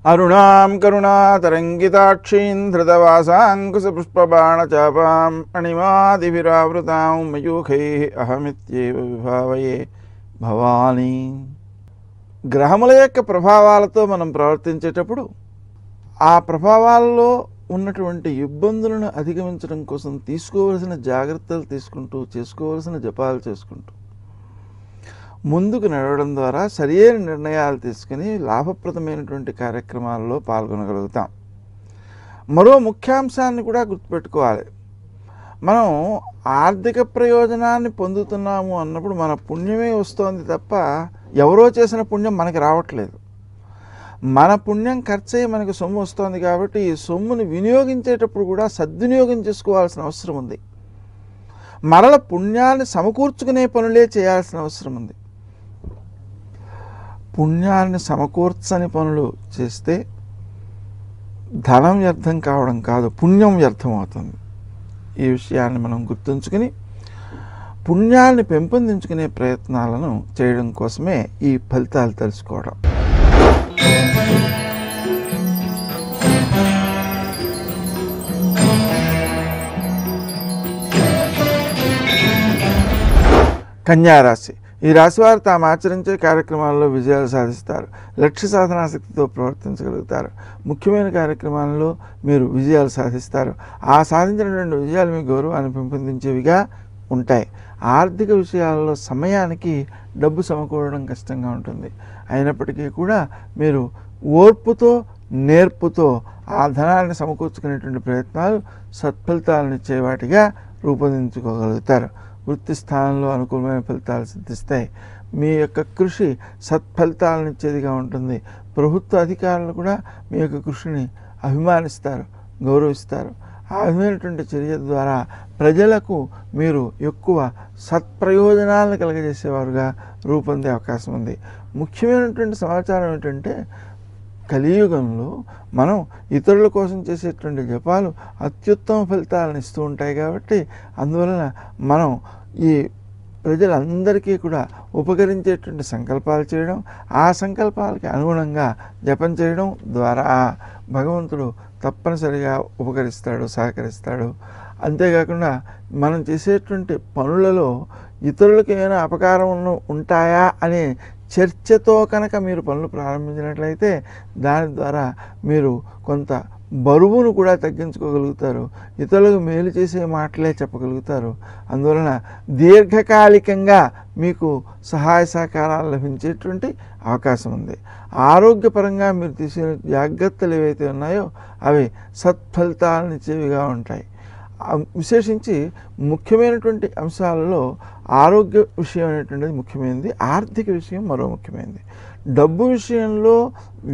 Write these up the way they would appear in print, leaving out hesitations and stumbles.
అరుణాం కరుణాతరంగితాక్షీం ధృతవాసాంకుశపుష్పబాణచాపాం అణిమాదిభిరావృతాం మయూఖైః అహమిత్యేవ విభావయే భవాని. గ్రహముల యొక్క ప్రభావాలతో మనం ప్రవర్తించేటప్పుడు ఆ ప్రభావాల్లో ఉన్నటువంటి ఇబ్బందులను అధిగమించడం కోసం తీసుకోవలసిన జాగ్రత్తలు తీసుకుంటూ చేసుకోవలసిన జపాలు చేసుకుంటూ ముందుకు నడవడం ద్వారా సరైన నిర్ణయాలు తీసుకుని లాభప్రదమైనటువంటి కార్యక్రమాల్లో పాల్గొనగలుగుతాం. మరో ముఖ్యాంశాన్ని కూడా గుర్తుపెట్టుకోవాలి. మనం ఆర్థిక ప్రయోజనాన్ని పొందుతున్నాము అన్నప్పుడు మన పుణ్యమే వస్తోంది తప్ప ఎవరో చేసిన పుణ్యం మనకి రావట్లేదు. మన పుణ్యం ఖర్చయి మనకు సొమ్ము వస్తుంది కాబట్టి ఈ సొమ్ముని వినియోగించేటప్పుడు కూడా సద్వినియోగం చేసుకోవాల్సిన అవసరం ఉంది. మరల పుణ్యాన్ని సమకూర్చుకునే పనులే చేయాల్సిన అవసరం ఉంది. పుణ్యాన్ని సమకూర్చని పనులు చేస్తే ధనం వ్యర్థం కావడం కాదు, పుణ్యం వ్యర్థం అవుతుంది. ఈ విషయాన్ని మనం గుర్తుంచుకుని పుణ్యాన్ని పెంపొందించుకునే ప్రయత్నాలను చేయడం కోసమే ఈ ఫలితాలు తెలుసుకోవడం. కన్యారాశి. ఈ రాశివారు తాము ఆచరించే కార్యక్రమాల్లో విజయాలు సాధిస్తారు. లక్ష్య సాధనాశక్తితో ప్రవర్తించగలుగుతారు. ముఖ్యమైన కార్యక్రమాల్లో మీరు విజయాలు సాధిస్తారు. ఆ సాధించినటువంటి విజయాలు మీ గౌరవాన్ని పెంపొందించేవిగా ఉంటాయి. ఆర్థిక విషయాల్లో సమయానికి డబ్బు సమకూడడం కష్టంగా ఉంటుంది. అయినప్పటికీ కూడా మీరు ఓర్పుతో నేర్పుతో ఆ ధనాన్ని సమకూర్చుకునేటువంటి ప్రయత్నాలు సత్ఫలితాలను ఇచ్చే వాటిగా రూపొందించుకోగలుగుతారు. వృత్తి స్థానంలో అనుకూలమైన ఫలితాలు సిద్ధిస్తాయి. మీ యొక్క కృషి సత్ఫలితాలను ఇచ్చేదిగా ఉంటుంది. ప్రభుత్వ అధికారులు కూడా మీ యొక్క కృషిని అభిమానిస్తారు, గౌరవిస్తారు. ఆ విధమైనటువంటి చర్య ద్వారా ప్రజలకు మీరు ఎక్కువ సత్ప్రయోజనాలను కలగజేసేవారుగా రూపొందే అవకాశం ఉంది. ముఖ్యమైనటువంటి సమాచారం ఏంటంటే కలియుగంలో మనం ఇతరుల కోసం చేసేటువంటి జపాలు అత్యుత్తమ ఫలితాలను ఇస్తూ ఉంటాయి. కాబట్టి అందువలన మనం ఈ ప్రజలందరికీ కూడా ఉపకరించేటువంటి సంకల్పాలు చేయడం, ఆ సంకల్పాలకి అనుగుణంగా జపం చేయడం ద్వారా భగవంతుడు తప్పనిసరిగా ఉపకరిస్తాడు, సహకరిస్తాడు. అంతేకాకుండా మనం చేసేటువంటి పనులలో ఇతరులకు ఏమైనా అపకారం ఉంటాయా అనే చర్చతో కనుక మీరు పనులు ప్రారంభించినట్లయితే దాని ద్వారా మీరు కొంత బరువును కూడా తగ్గించుకోగలుగుతారు. ఇతరులకు మేలు చేసే మాటలే చెప్పగలుగుతారు. అందువలన దీర్ఘకాలికంగా మీకు సహాయ సహకారాలు లభించేటువంటి అవకాశం ఉంది. ఆరోగ్యపరంగా మీరు తీసుకునే జాగ్రత్తలు ఏవైతే ఉన్నాయో అవి సత్ఫలితాలను ఇచ్చేవిగా ఉంటాయి. విశేషించి ముఖ్యమైనటువంటి అంశాలలో ఆరోగ్య విషయం అనేటువంటిది ముఖ్యమైనది, ఆర్థిక విషయం మరో ముఖ్యమైనది. డబ్బు విషయంలో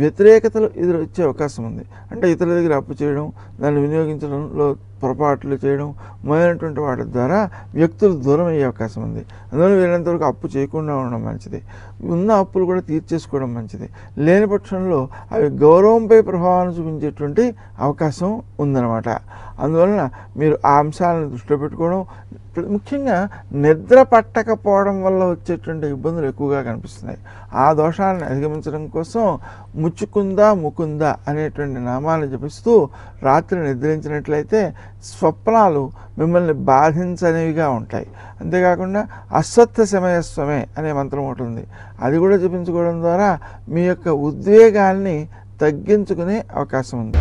వ్యతిరేకతలు ఎదురొచ్చే అవకాశం ఉంది. అంటే ఇతరుల దగ్గర అప్పు చేయడం, దాన్ని వినియోగించడంలో పొరపాట్లు చేయడం మొదలైనటువంటి వాటి ద్వారా వ్యక్తులు దూరం అయ్యే అవకాశం ఉంది. అందువల్ల వీళ్ళంతవరకు అప్పు చేయకుండా ఉండడం మంచిది. ఉన్న అప్పులు కూడా తీర్చేసుకోవడం మంచిది. లేని పక్షంలో అవి గౌరవంపై ప్రభావాన్ని చూపించేటువంటి అవకాశం ఉందన్నమాట. అందువలన మీరు ఆ అంశాలను దృష్టిలో పెట్టుకోవడం, ముఖ్యంగా నిద్ర పట్టకపోవడం వల్ల వచ్చేటువంటి ఇబ్బందులు ఎక్కువగా కనిపిస్తున్నాయి. ఆ దోషాలను అధిగమించడం కోసం ముచ్చుకుందా ముకుందా అనేటువంటి నామాలను జపిస్తూ రాత్రి నిద్రించినట్లయితే స్వప్నాలు మిమ్మల్ని బాధించనివిగా ఉంటాయి. అంతేకాకుండా అశ్వత్థ సమయస్వమే అనే మంత్రం ఒకటి ఉంది. అది కూడా జపించుకోవడం ద్వారా మీ యొక్క ఉద్వేగాల్ని తగ్గించుకునే అవకాశం ఉంది.